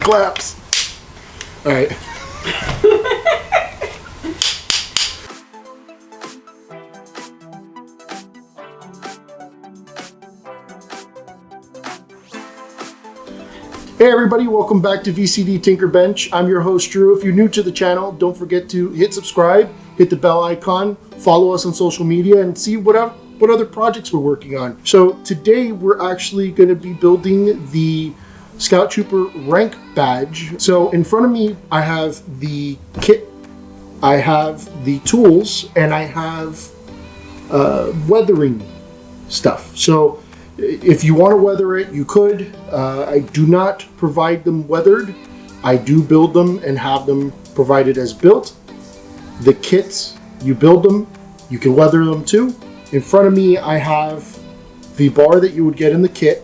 claps. All right. Hey everybody, welcome back to VCD Tinker Bench. I'm your host Drew. If you're new to the channel, don't forget to hit subscribe, hit the bell icon, follow us on social media, and see what other projects we're working on. So today we're actually going to be building the Scout Trooper rank badge. So in front of me I have the kit, I have the tools, and I have weathering stuff. So if you want to weather it, you could. I do not provide them weathered. I do build them and have them provided as built. The kits, you build them, you can weather them too. In front of me, I have the bar that you would get in the kit,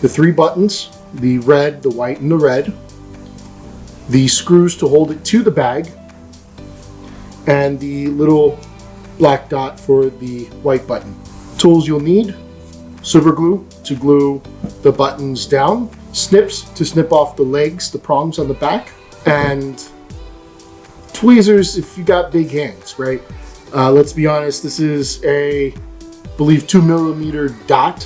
the 3 buttons, the red, the white, and the red, the screws to hold it to the bag, and the little black dot for the white button. Tools you'll need: super glue to glue the buttons down, snips to snip off the legs, the prongs on the back, and tweezers if you got big hands, right? Let's be honest, this is I believe 2mm dot,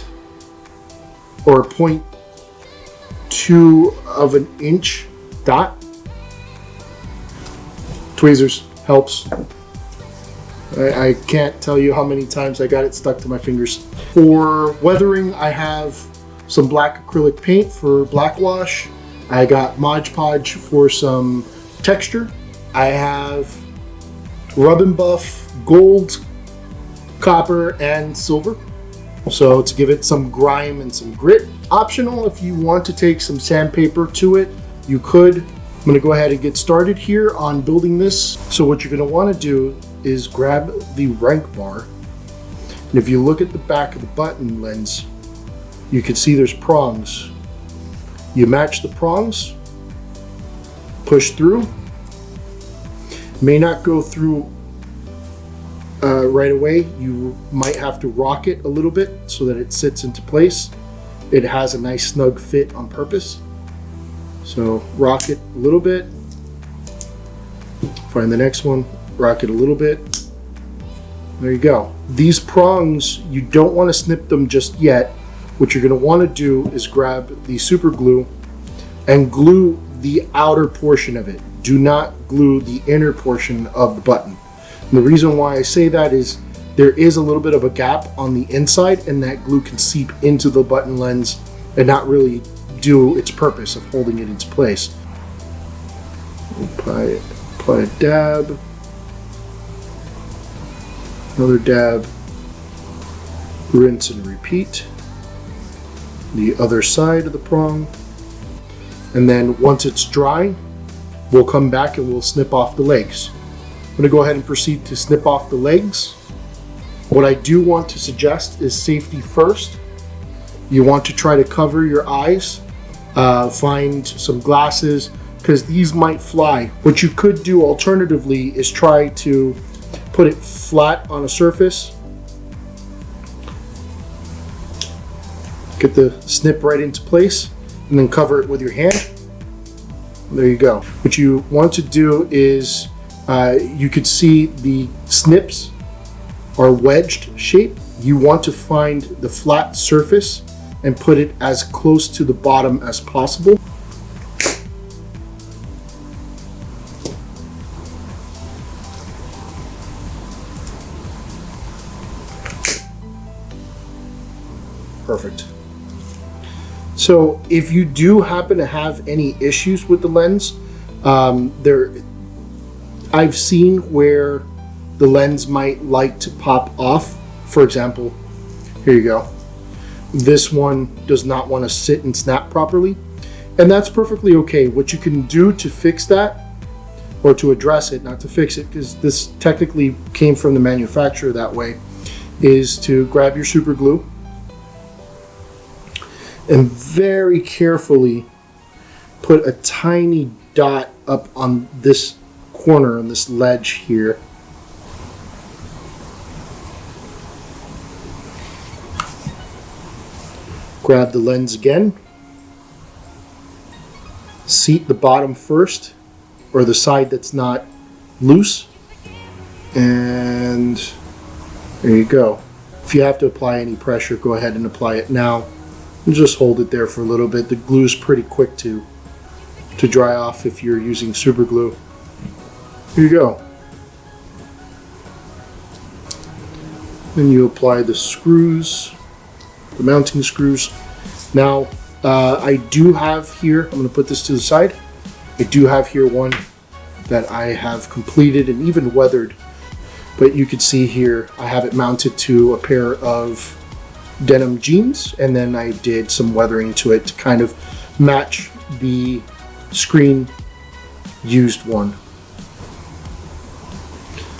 or 0.2 of an inch dot. Tweezers helps. I can't tell you how many times I got it stuck to my fingers. For weathering, I have some black acrylic paint for black wash. I got Mod Podge for some texture. I have Rub and Buff, gold, copper, and silver. So to give it some grime and some grit. Optional, if you want to take some sandpaper to it, you could. I'm gonna go ahead and get started here on building this. So what you're gonna wanna do is grab the rank bar, and if you look at the back of the button lens, you can see there's prongs. You match the prongs, push through. May not go through right away. You might have to rock it a little bit so that it sits into place. It has a nice snug fit on purpose. So rock it a little bit, find the next one, rock it a little bit. There you go. These prongs, you don't want to snip them just yet. What you're going to want to do is grab the super glue and glue the outer portion of it. Do not glue the inner portion of the button. And the reason why I say that is there is a little bit of a gap on the inside, and that glue can seep into the button lens and not really do its purpose of holding it into place. Apply a dab. Another dab, rinse and repeat. The other side of the prong. And then once it's dry, we'll come back and we'll snip off the legs. I'm gonna go ahead and proceed to snip off the legs. What I do want to suggest is safety first. You want to try to cover your eyes, find some glasses, because these might fly. What you could do alternatively is try to put it flat on a surface. Get the snip right into place and then cover it with your hand. There you go. What you want to do is, you could see the snips are wedged shape. You want to find the flat surface and put it as close to the bottom as possible. Perfect. So if you do happen to have any issues with the lens, I've seen where the lens might like to pop off. For example, here you go. This one does not want to sit and snap properly, and that's perfectly okay. What you can do to fix that, or to address it, not to fix it, because this technically came from the manufacturer that way, is to grab your super glue and very carefully put a tiny dot up on this corner, on this ledge here. Grab the lens again. seat the bottom first, or the side that's not loose, and there you go. If you have to apply any pressure, go ahead and apply it now. And just hold it there for a little bit. The glue is pretty quick to dry off if you're using super glue. Here you go. Then you apply the screws, the mounting screws. Now, I do have here, I'm going to put this to the side. I do have here one that I have completed and even weathered. But you can see here, I have it mounted to a pair of denim jeans, and then I did some weathering to it to kind of match the screen used one.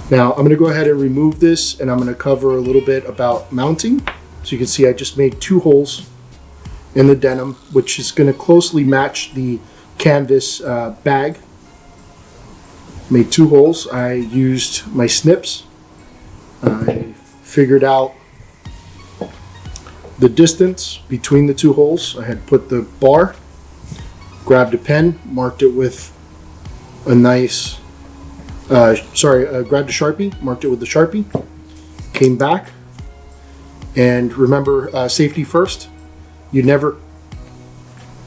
Now I'm going to go ahead and remove this, and I'm going to cover a little bit about mounting. So you can see I just made 2 holes in the denim, which is going to closely match the canvas bag. Made 2 holes. I used my snips. I figured out the distance between the 2 holes. I had put the bar, grabbed a pen, marked it with a nice, grabbed a Sharpie, marked it with the Sharpie, came back, and remember, safety first. You never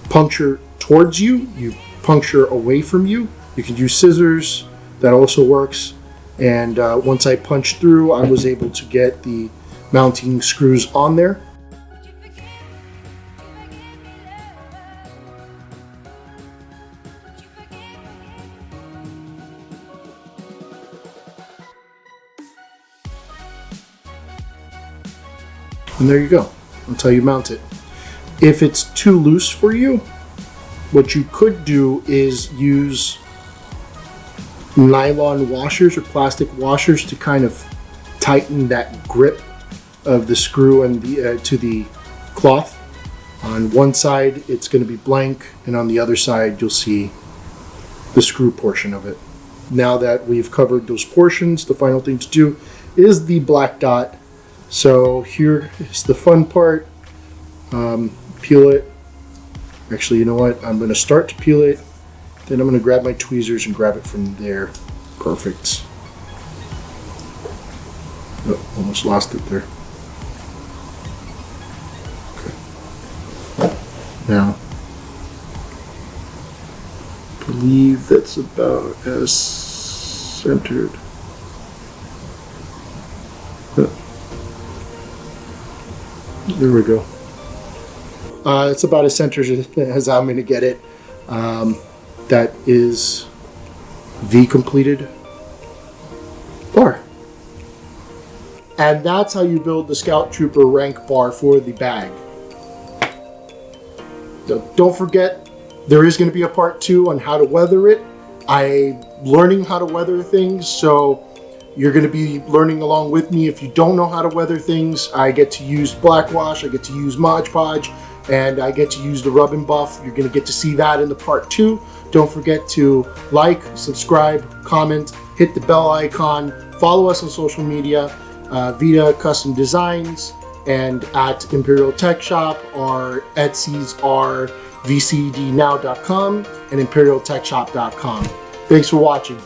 puncture towards you, you puncture away from you. You can use scissors, that also works. And once I punched through, I was able to get the mounting screws on there. And there you go. That's how you mount it. If it's too loose for you, what you could do is use nylon washers or plastic washers to kind of tighten that grip of the screw and to the cloth. On one side it's going to be blank, and on the other side you'll see the screw portion of it. Now that we've covered those portions, the final thing to do is the black dot. So here is the fun part. Peel it. Actually, you know what? I'm going to start to peel it. Then I'm going to grab my tweezers and grab it from there. Perfect. Oh, almost lost it there. Okay. Now, I believe that's about as centered. There we go. It's about as centered as I'm going to get it. That is the completed bar. And that's how you build the Scout Trooper rank bar for the bag. So don't forget, there is going to be a part 2 on how to weather it. I'm learning how to weather things, so you're going to be learning along with me. If you don't know how to weather things, I get to use black wash, I get to use Mod Podge, and I get to use the rub and buff. You're going to get to see that in the part 2. Don't forget to like, subscribe, comment, hit the bell icon, follow us on social media, Vita Custom Designs, and at Imperial Tech Shop. Our Etsy's are vcdnow.com and imperialtechshop.com. Thanks for watching.